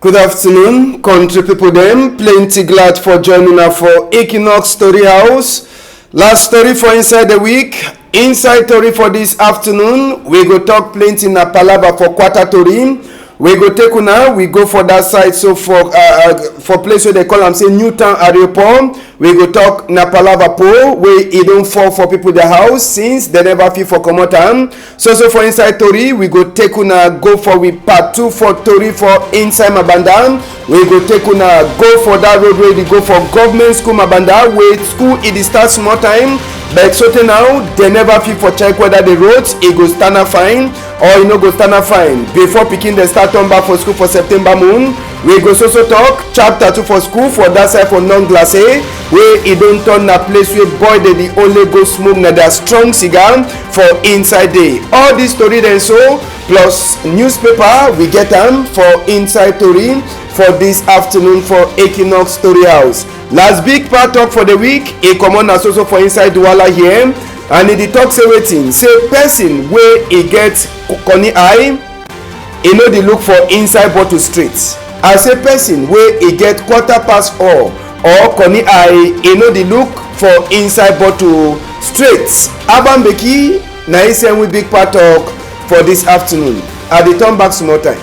Good afternoon, country people them. Plenty glad for joining us for Equinoxe Story House. Last story for inside the week. Inside story for this afternoon. We go talk plenty na palava for quarter story. We go take una, we go for that side. So for place where they call am say Newtown Areopom, we go talk na palava po where it don't fall for people their house since they never feel for comot am. So for inside Tori, we go take una go for we part 2 for Tori for inside Mabanda. We go take una go for that road where they go for government school Mabanda where school it start small time. But so now they never feel for check whether the roads it go stand up fine or it no go stand up fine. Before picking the start on back for school for September moon, we go so talk chapter 2 for school for that side for non-glace where it don't turn a place where boy they the only go smoke na their strong cigar for inside day. All this story then so plus newspaper we get them for inside story for this afternoon for Equinoxe Story House. Last big part talk for the week, a common as also for inside Douala here, and in the talk say waiting, say person where he gets corny eye, he know they look for inside bottle streets. I say person where he get quarter past or corny eye, he know they look for inside bottle streets. Abambeki, na isen we big part talk for this afternoon. I dey turn back small time.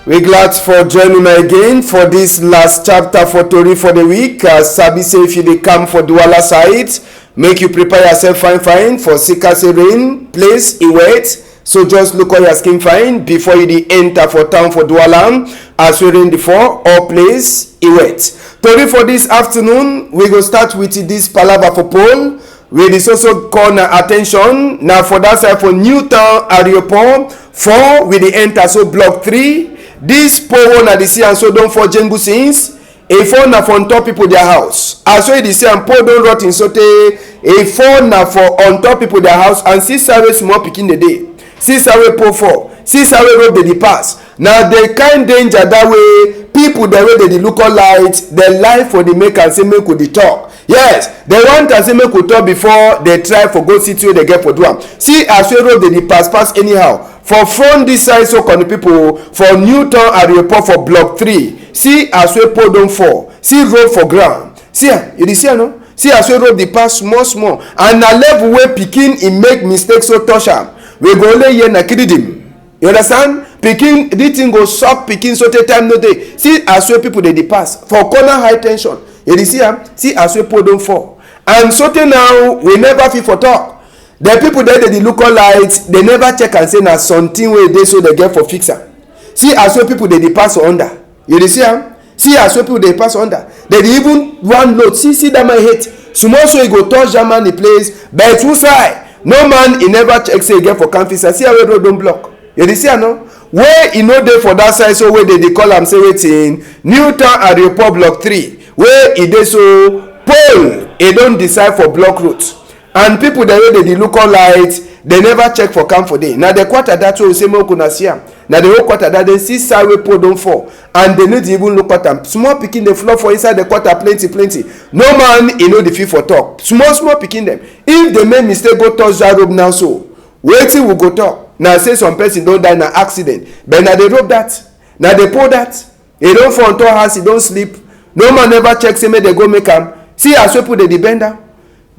We glad for joining me again for this last chapter for Tori for the week. As Sabi say if you dey come for Douala side, make you prepare yourself fine for Sikase rain, place, it wet. So just look on your skin fine before you dey enter for town for Douala. As we rain before, all place, it wet. Tori for this afternoon, we go start with this palava for poll. We is also call attention now for that side for Newtown Areopom 4 with the enter so block 3. This poll na the see and so don't for Jengu since a phone na for on top people their house. As so the see and poll don't rot in so a phone na for on top people their house and 6 hours small picking the day. 6 hours poll 4. 6 hours road they pass. Now the kind danger that way people the way they look all light the life for the make and say make we talk. Yes, they want to say make we talk before they try for go sit where they get for do am. See as we road they pass anyhow. For front this side so can the people for Newtown Areopom for block 3. See as we poll don't fall. See road for ground. See you see no? See as we road they pass small and na level where pikin he make mistakes so touch am. We go only here na kididim. You understand? Pikin this thing go suck pikin so take time no dey. See as we people they pass for corner high tension. You see am? See as we poll don't fall. And so now we never feel for talk. The people there they look all light, they never check and say na something where they so they get for fixer. See as well people they pass under. You see am? See as well people they pass under. They even one load. See that my hate. Small so he go touch that man the place. But two side, no man he never check say he get for canvas. See how we road don't block. You see am no? Where he no dey for that side so where they call am say waiting Newtown Areopom block 3. Where he dey so poll he don't decide for block route. And people the way they look all light, they never check for camp for day. Now the quarter that we say more kuna see am. Now the whole quarter that they see side poll don't fall, and they need to even look at them. Small picking the floor for inside the quarter plenty. No man you know the fee for talk. Small picking them. If they make mistake go touch that rope now so waiting will go talk. Now say some person don't die in an accident, but now they rope that. Now they pull that. They don't fall on top house, he don't sleep. No man never check say make they go make am. See as we put the bender.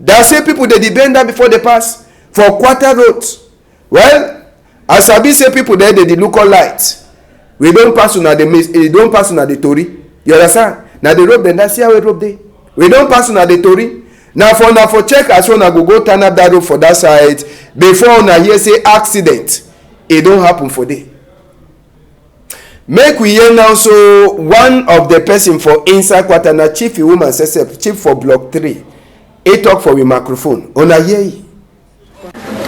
That say people they bend down before they pass for quarter roads. Well, as Sabi say people there they look all light. We don't pass on the Tori. You understand? Now the road then see how we road there. We don't pass on the Tori. Now for check as one go turn up that road for that side before na hear say accident. It don't happen for day. Make we hear now so one of the person for inside quarter na chief woman chief for block 3. Et talk for the microphone. On a hier.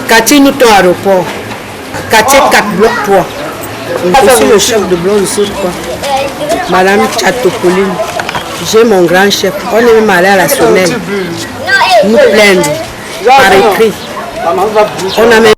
Quartier Newtown Areopom. Quartier 4 bloc 3. Je suis le chef de bloc ici quoi. Madame Chatopoline. J'ai mon grand chef. On est même allé à la semaine. Nous plaindre par écrit. On a même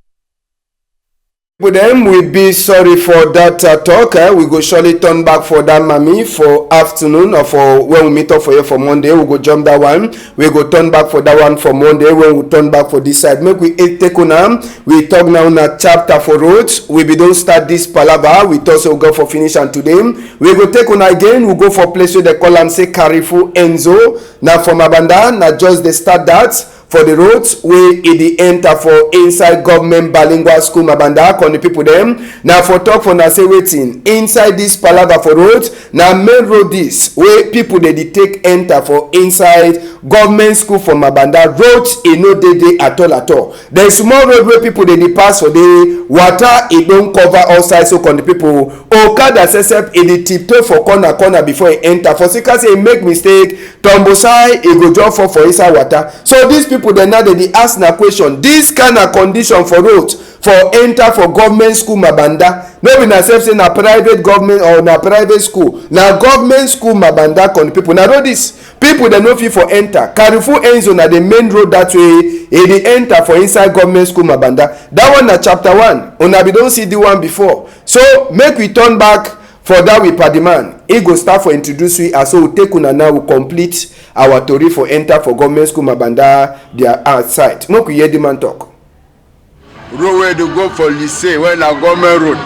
With them, we be sorry for that talk. We go surely turn back for that mommy for afternoon or for when we meet up for you for Monday. We go jump that one. We go turn back for that one for Monday when we turn back for this side. Make we take on we talk now on a chapter for roads. We be don't start this palava. We also go for finish and today. We go take on again. We go for place where they call and say Carrefour Enzo. Now from Abanda, now just they start that. For the roads wey e dey enter for inside government bilingual school Mabanda con the people dem. Now for talk for na say wetin inside this palava for roads na main road this wey people dey take enter for inside government school for Mabanda. Roads e no dey at all. There is small road wey people dey pass for the water e don cover all sides so con the people okada sesep e dey tiptoe for corner before e enter for sika say e make mistake tumble side e go just fall for inside water. So these people dem now dey ask na question this kind of condition for road for enter for government school Mabanda no be na sef say na private government or na private school na government school Mabanda con people na road this people dem no fit for enter. Carrefour Enzo na the main road that way e dey enter for inside government school Mabanda. That one na chapter 1 una be don see the one before. So make we turn back for that with PIDGIN. He go start for introduce we as so we take una now we complete our tori for enter for government school Mabanda their outside. Make we hear the man talk. Road where to go for lycée when na government road.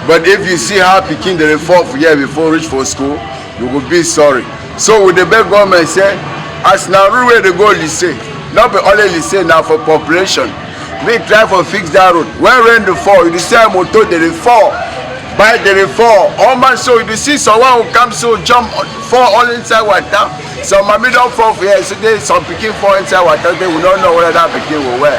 But if you see how pikin dey fall for here before reach for school, you go be sorry. So with the big government say as na road where to go lycée, not be only lycée now for population. Make try for fix that road. When rain dey fall, you see motor dey fall. By the fall, all man so you see someone who comes so jump fall all inside water. Some mommy don't fall for here, so they some pikin fall inside water. They will not know whether that pikin will wear.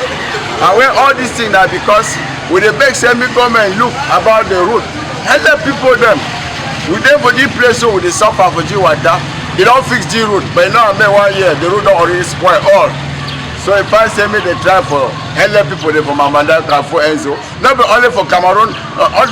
And when all these things are because with the big semi government look about the road, help the people them. We dey for this place so we dey suffer for the water. They don't fix the road, but now I 1 year the road don't already spoil all. So if I say me they try for help people they for Mabanda Carrefour Enzo, not be only for Cameroon,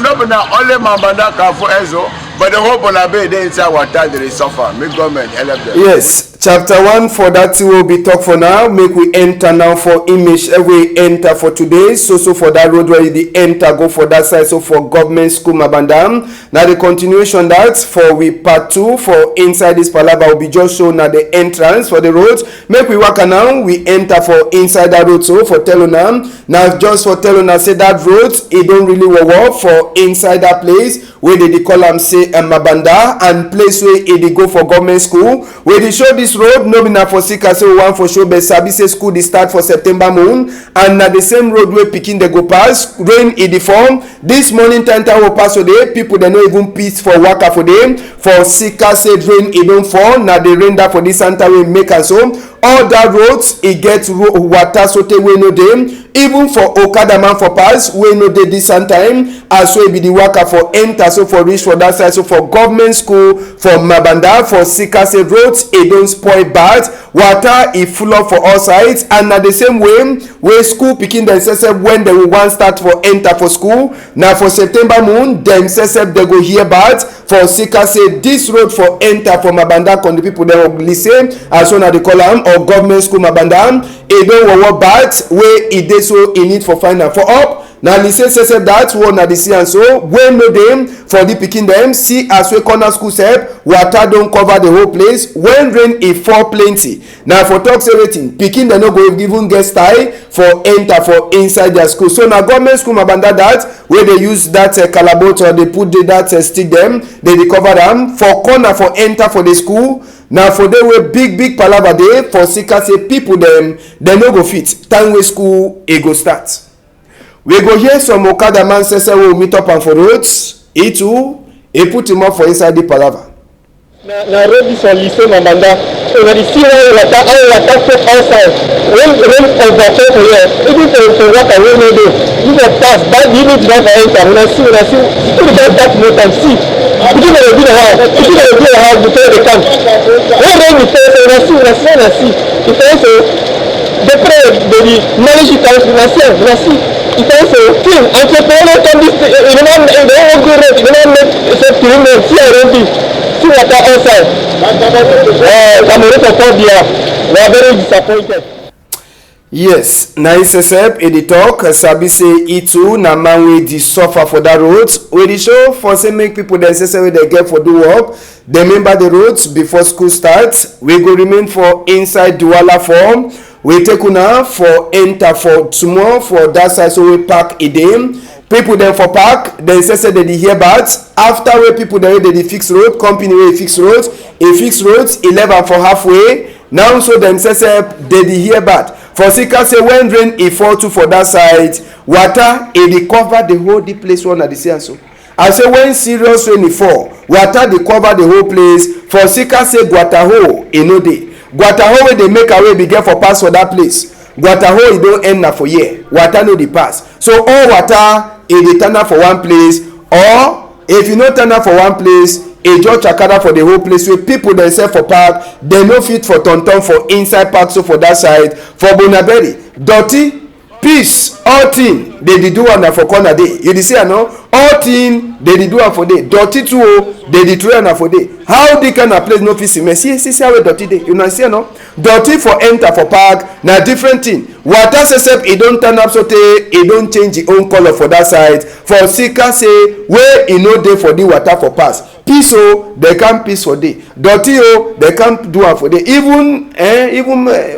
not be now only Mabanda Carrefour Enzo, but the whole Bonabe they inside water they suffer. Make government help them. Yes, chapter 1 for that will be talk for now. Make we enter now for image. We enter for today. So for that road where the enter go for that side. So for government school Mabanda. Now the continuation that for we part 2 for inside this palava will be just shown at the entrance for the roads. Make we walk now. We enter for inside that road. So for Telona now just for Telona say that road it don't really work for inside that place where they call them say Mabanda and place where they go for government school where they show this road no be na for sika say one for show but sabi say school dey start for September moon and na the same road wey pikin dey go pass rain e dey form this morning time we pass for there people dey no even pit for waka for them for sika say rain e don fall na the rain that for this center wey make am so all that roads e get water so tey wey no dey even for okada man for pass wey no dey this time as so e be the waka for enter so for reach for that side so for government school for Mabanda for sika say roads e don spoil bad water e full up for all sides and na the same way wey school pikin dem sesep when dem wan start for enter for school na for September moon dem sesep dem go hear bad for sika say this road for enter for Mabanda con the people dem lycée as so na dey call am or government school Mabanda e don work bad wey e dey so e need for find am for up na lycée sesep that one na the see and so wey no dey for the pikin dem see as wey corner school sef water don cover the whole place when rain e fall plenty na for talk say wetin pikin dem no go even get style for enter for inside their school. So na government school Mabanda that wey dey use that calabash or dey put that stick dem dey cover am for corner for enter for the school. Now for the way big palava dey for sika say people dem no go fit time wey school e go start. We go hear some okada man say we meet up am for roads e too e put him up for inside the palava. Na road is on lycée Mabanda. So when you see all water step outside, when overflow for here, even for water wey no dey, you go pass, but you need to not enter. When I see, you don't touch more time. See, you don't do the house before they come. When rain is when I see, it also they pray the knowledge comes when I see. It also thing entrepreneur can be you don't go road, you don't make except to remain see already. See water outside. Cameroon for 4 years. We are very disappointed. Yes, na isesep e dey talk sabi say e too na man wey dey suffer for that road wey dey show for say make people dem say wey dem get for do work dem remember the roads before school start. We go remain for inside Douala form. We take una for enter for tomorrow for that side so we park e dey. People dem for park dem say dem dey hear bad after wey people dem wey dey fix road company wey fix road e fix road e leave am for halfway now so dem say dem dey hear bad. For sika say when rain e fall too for that side water e dey cover the whole the place one at the same so I say when serious rain e fall water dey cover the whole place. For sika say gutter hole e no dey gutter hole wey dey make away be get for pass for that place gutter hole e don end na for here water no dey pass so all water e dey turn up for one place or if you no turn up for one place e just chakara for the whole place wey people themselves for park dem no fit for turn for inside park so for that side for Bonaberi dirty peace all thing dey dey do am na for corner dey you dey see am no all thing dey dey do am for dey dirty too o dey dey throw am na for dey how the kind of place no fit smell see how dirty dey you know see am no dirty for enter for park na different thing water sesep e don turn up so tey e don change e own colour for that side for sika say wey e no dey for the water for pass peace o dem can peace for dey dirty o dem can do am for dey even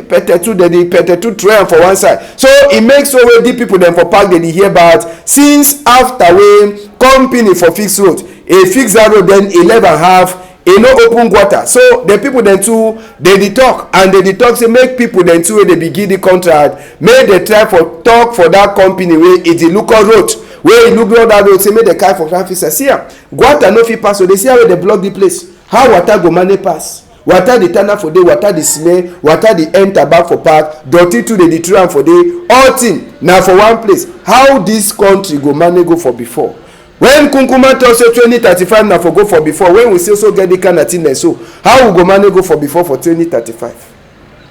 petetu dem dey petetu throw am for one side so e make so wey the people dem for park dey hear bad since after wey company for fix road e fix that road then e leave am half e no open gutter so the people dem too dey dey talk and dey dey talk say make people dem too wey dey begin the contract make dey try for talk for that company wey e dey look on road wey e look road that road say make dey carry for traffic see am gutter no fit pass so dey see how wey dey block the place how water go manage pass water dey turn up for day water dey smell water dey enter back for park dirty too dey dey throw am for day all thing na for one place how this country go manage go for before when kunkuma talk say 2035 na for go for before when we still so get the kind of thing dem so how we go manage go for before for 2035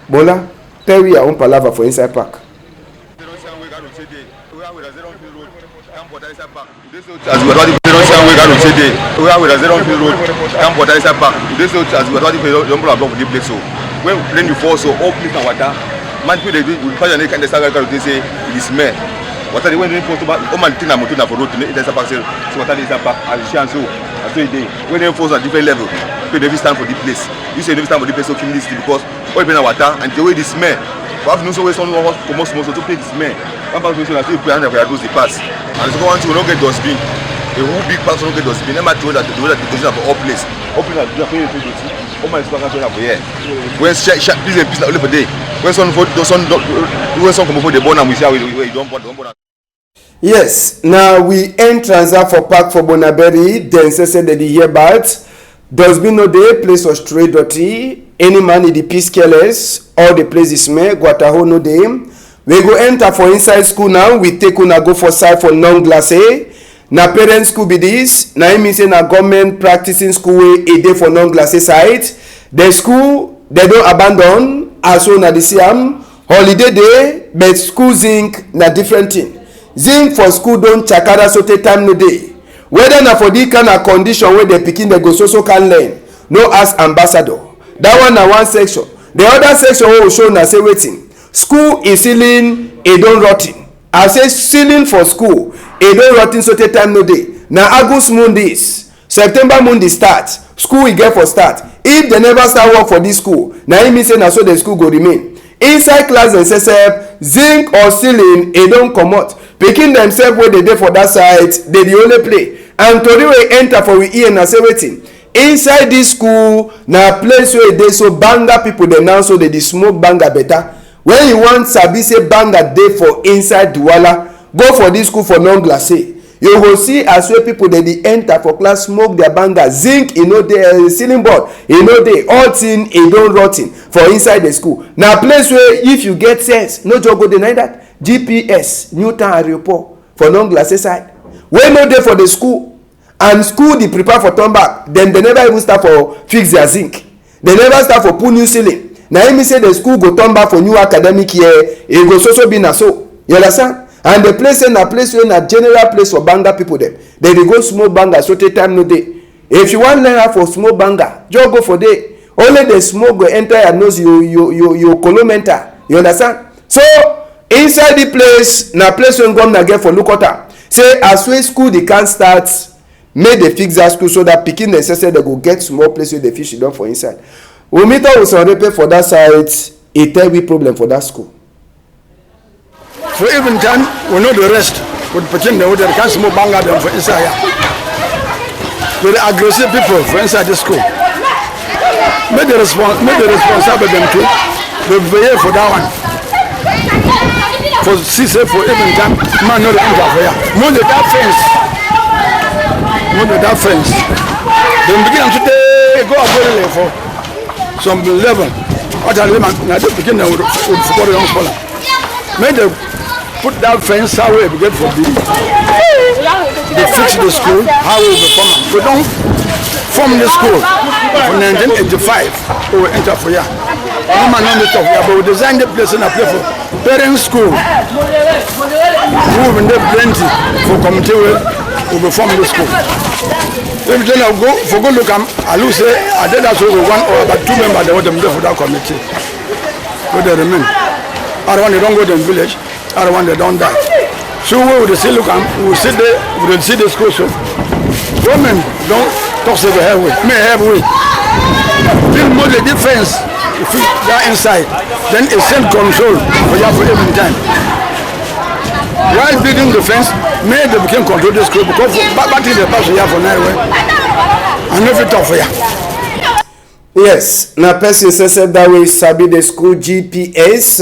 Bola tell we your own palava for inside park. As we are talking about we got to say day we are with a 0 road come for that back this as we are talking about don't block the place so when rain fall so all place and water man people dey do pass and kind of say it smell water when rain fall so all man thing na motor na for road dey back say water dey back as you so as so e dey when rain fall at different level people dey stand for the place you say dey stand for the place so keep this because all the water and the way the smell for have no so wey some comot small so to play the smell one pass so na so you put hand for your nose dey pass and the second one too we no get dustbin a whole big pass no get dustbin never throw that the way that the position for all place na do pay you to all my super can for here when sharp business na only for day when some for when some come for the born am we see how we don born am. Yes, now we entrance for park for Bonaberi then say that the hear bad dustbin no dey place was straight dirty any man in the peace careless all the place is smell gutter hole no dey we go enter for inside school now we take una go for side for non-glacé na parent school be this na im mean say na government practicing school wey e dey for non-glacé side the school dem don abandon as so na dey see am holiday dey but school zinc na different thing zinc for school don chakara so tey time no dey whether na for the kind of condition wey the pikin dem go so can learn no ask ambassador that one na one section the other section wey we show na say wetin school e ceiling e don rot ten I say ceiling for school e don rot ten so tey time no dey na August moon dis September moon dey start school e get for start if dem never start work for dis school na im mean say na so the school go remain inside class dem sef zinc or ceiling e don comot pikin dem sef wey dey for that side dey dey only play and tori wey enter for we ear na say wetin inside dis school na place wey dey so banga people dem now so dey dey smoke banga better when you wan sabi say banga dey for inside Douala go for dis school for non-glacé you go see as wey people dey dey enter for class smoke their banga zinc e no dey ceiling board e no dey all thing e don rot ten for inside the school na place wey if you get sense no just go deny that GPS Newtown aeroport for non-glacé side wey no dey for the school and school dey prepare for turn back dem dey never even start for fix their zinc dem never start for put new ceiling na im mean say the school go turn back for new academic year e go so be na so you understand and the place say na place wey na general place for banga people dem dey go smoke banga so tey time no dey if you wan learn how for smoke banga just go for there only the smoke go enter your nose you kolo mental you understand So inside the place na place wey governor get for Lukota. Say as wey school dey can start, make dey fix that school so that pikin dem say they go get small place wey dey fit sit down for inside. We meet up with some repair for that side. E tell we problem for that school. For even time, we know the rest. With pikin dem, they can't smoke banga them for inside here. With the aggressive people for inside the school. Make the responsible them too. They pay for that one. For CC for even time, man know the enter for here. More than that fence. More than that fence. Then begin to go up for some level. What are they? Now they begin with support young scholar. Make them put that fence how we get for the. They fix the school. How we perform. We don't form the school. For 1985, we will enter for here. No man on the top here, but we design the place in a place for parent school. We will need plenty for community. We will form the school. If then I go for good look, I lose say I did that so one or about 2 members they want them there for that committee. But they remain. Other one they don't go to the village, other one they don't die. So we will see look we will sit there, we will see the school so women don't talk to the head with me halfway. Build more the defense if you are inside, then it send control for you for every time. While building the fence, may they become control the school because back in the past we have for 9 way. I know if it tough for you. Yes, na person said that way sabi the school GPS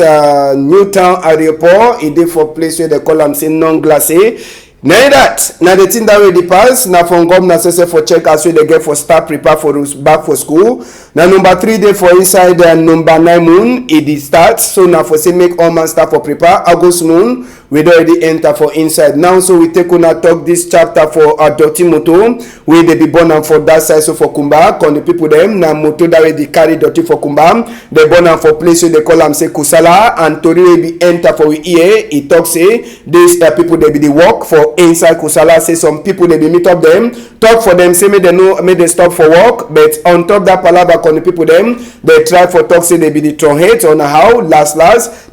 Newtown Airport. E dey for place where they call am say non-glacé. Na that na the thing that way dey pass na from governor say for check as wey they get for start prepare for back for school. Na number 3 day for inside number 9 moon e dey start, so na for say make all man start for prepare. August moon we don already enter for inside now, so we take una talk this chapter for dirty motor wey dey be born am for that side. So for Kumba con the people dem na motor that way dey carry dirty for Kumba, they born am for place wey they call am say Kusala, and tori wey be enter for we ear e talk say these people they be the work for inside Kusala. Say some people they be meet up them talk for them say make they know make they stop for work, but on top that palava con the people them they try for talk say they be the trumpet on how last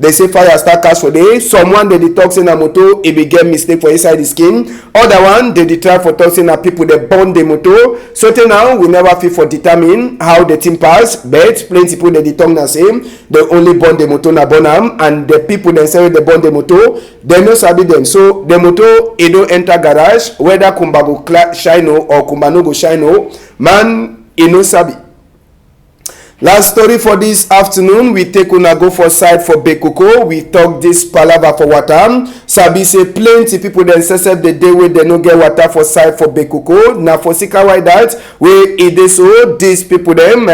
they say fire start catch for day. Someone they talk say na motor e be get mistake for inside the skin, other one they try for talk say na people they burn the motor. So till now we never fit for determine how the thing pass, but plenty people they talk na say they only burn the motor na burn am, and the people they say they burn the motor they no sabi them. So the motor e don't enter garage, whether Kumba go shine or Kumba no go shine man e no sabi. Last story for this afternoon, we take una go for side for Bekoko. We talk this palava for water. Sabi say plenty people then say the day where they no get water for side for Bekoko. Now for Sika why that we e dey so these people them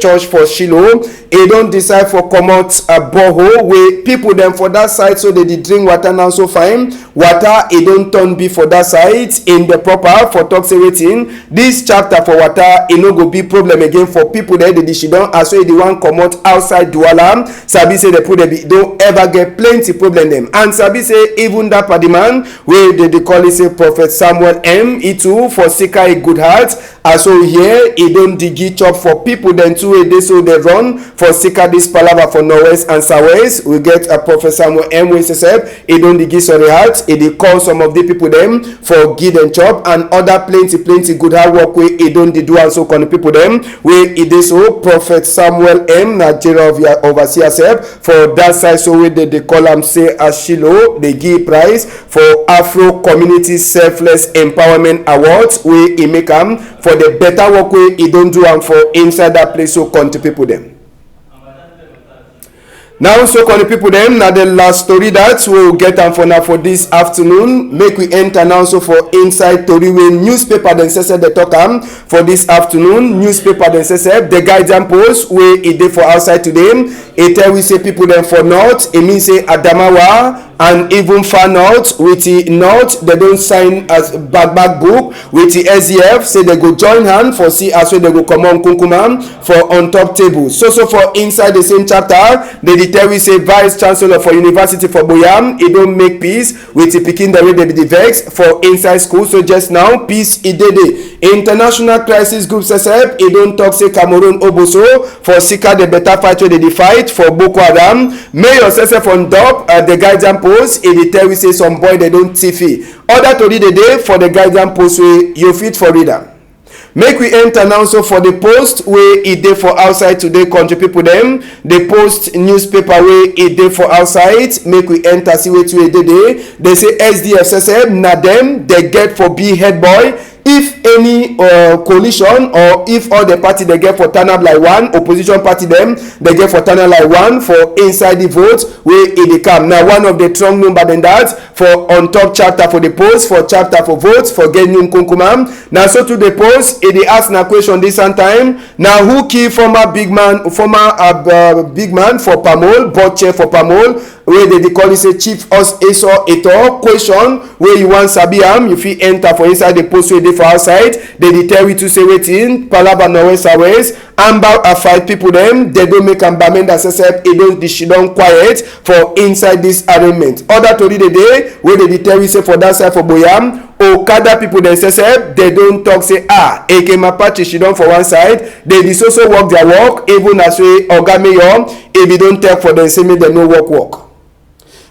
church for Shiloh e don't decide for come out a borehole where people them for that side so they dey drink water now so fine. Water e don't turn be for that side in the proper for talk say wetin this chapter for water e no go be problem again for people there they she don as well the one come out outside Douala. Sabi say the people they don't ever get plenty problem them, and Sabi say even that party man where they call it say Prophet Samuel M. E too for Sika a good heart as so here e don't dig chop for people then too a day so they run for Sika this palava for Northwest and Southwest. We get a Prophet Samuel M. We say e don't dig sorry heart e dey call some of the people them for give and chop, and other plenty good hard work where e don't do also con the people them where e dey so Prophet Samuel M. Nigeria of your overseer self for that side so where they call am say Ashilo they give prize for Afro Community Selfless Empowerment Awards where e make am for the better work where e don't do am for inside that place so con the people them. Now so con the people them now the last story that we'll get am for now for this afternoon. Make we enter now so for inside tori wey newspaper then say they talk am for this afternoon. Newspaper then say the Guardian post where e dey for outside today. E tell we say people them for north e mean say Adamawa and even far north with the north they don sign as back book with the SDF say they go join hand for see as well they go comot nkunkuma for on top table. So for inside the same chapter they dey tell we say vice chancellor for university for Boyam e don make peace with the pikin dem wey dey be the vex for inside school. So just now peace e dey dey. International crisis group SSF e don talk say Cameroon Oboso for sika the better fight wey dey dey fight for Boko Haram. Mayor SSF on top the guidance post e dey tell we say some boy dey don tiffy. Other tori dey dey for the guidance post wey you fit for read am. Make we enter now so for the post wey e dey for outside today country people dem. The post newspaper wey e dey for outside make we enter see wetin wey dey dey. They say SDF na dem dey get for be head boy if any coalition or if all the party they get for turn up like one opposition party them they get for turn up like one for inside the vote wey e dey come. Now one of the strong number than that for on top chapter for the post for chapter for votes for get new nkunkuma. Now so to the post e dey ask na question this time. Now who kill former big man for Pamol board chair for Pamol wey dey call it say Chief Eso Eto question wey you wan sabi am you fit enter for inside the post wey dey for outside. They dey tell you to say wetin palava norwest Amba fight people dem they don make am bamenda SSF she don quiet for inside this arraignment. Other tori dey dey wey dey tell you say for that side for Boyam Okada people dem SSF they don talk say Ekemapachi she don for one side they dey so work their work even as wey Oga Mayor if e don tell for dem say make dem no work.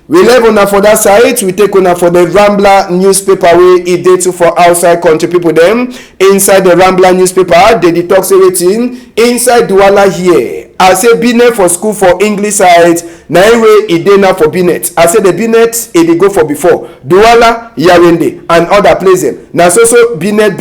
We leave una for that side. We take una for the Rambler newspaper wey e dey too for outside country people dem. Inside the Rambler newspaper they dey talk say wetin inside Douala here. I say Binet for school for English side na way e dey now for Binet. I say the Binet e dey go for before Douala, Yaoundé and other places. Na so Binet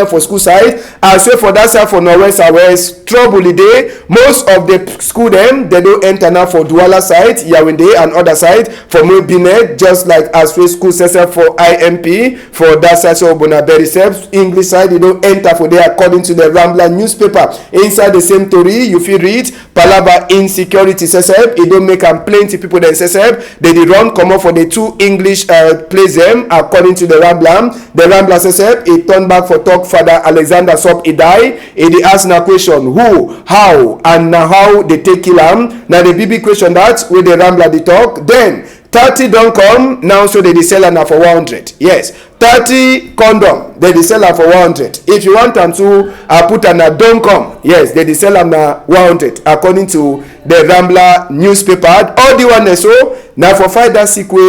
for school side. I say for that side for northwest trouble e dey. Most of the school dem they don enter now for Douala side, Yaoundé and other side for more Binet just like as we school set for IMP for that side so Bonaberi self English side they don't enter for there according to the Rambler newspaper. Inside the same story you feel read palava insecurity SSF e don't make am plenty people dem SSF they dey run comot for the two English place them according to the Rambler. The Rambler SSF e turn back for talk Father Alexander Sop e die e dey ask na question who how and na how they take kill am. Na the BB question that wey the Rambler dey talk then 30 don come now so they dey sell am for 100. Yes 30 condom they dey sell am for 100. If you want am to put am na don come yes they dey sell am na 100 according to the Rambler newspaper. All the one so na for fight that sick way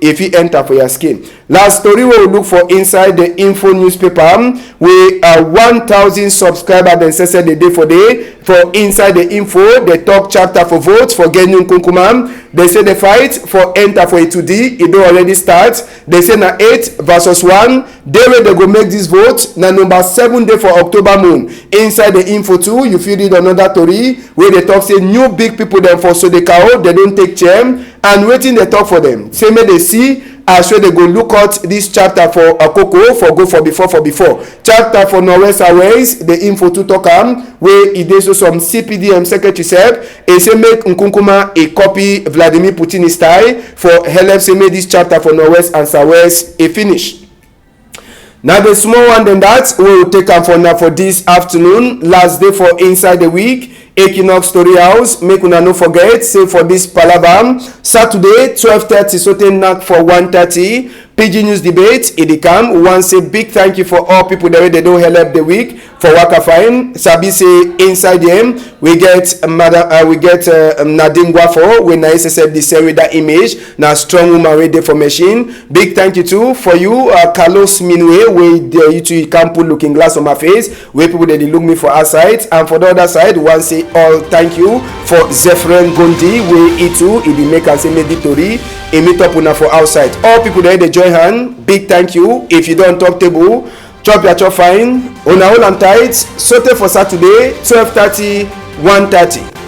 if you enter for your skin. Last story we look for inside the info newspaper we 1,000 subscribers dem say the day for day for inside the info the top chapter for votes for getting nkunkuma. They say the fight for enter for A2D it don already start. They say na 8 versus 1 day wey they go make this vote na number 7 day for October moon. Inside the info too you fit read another story where they talk say new big people dem for Sodekao they don take chair and wetin they talk for them say make they see as well they go look out this chapter for Akoko for go for before chapter for Norwest Airways the info to talk am where e dey so some CPDM secretary sef e say make Nkunkuma a copy Vladimir Putin style for help say make this chapter for Norwest and Southwest a finish. Now the small one than that we will take am for now for this afternoon last day for inside the week. Equinoxe Story House make una no forget say for this palava Saturday 12:30 so ten knack for 1:30 PIDGIN news debate e dey come. We wan say big thank you for all people that they don help the week for waka fine sabi say inside them we get Nadine Gwafo wey na SSF dey sell with that image na strong woman wey dey for machine. Big thank you too for you Carlos Minwe wey you too you can put looking glass on my face wey people dey look me for outside. And for the other side we wan say all thank you for Zephyrin Gondi wey e too e dey make am say meditori e meet up una for outside. All people that dey join hand big thank you. If you don top table chop your chop fine una hold am tight sote for Saturday 12:30 1:30.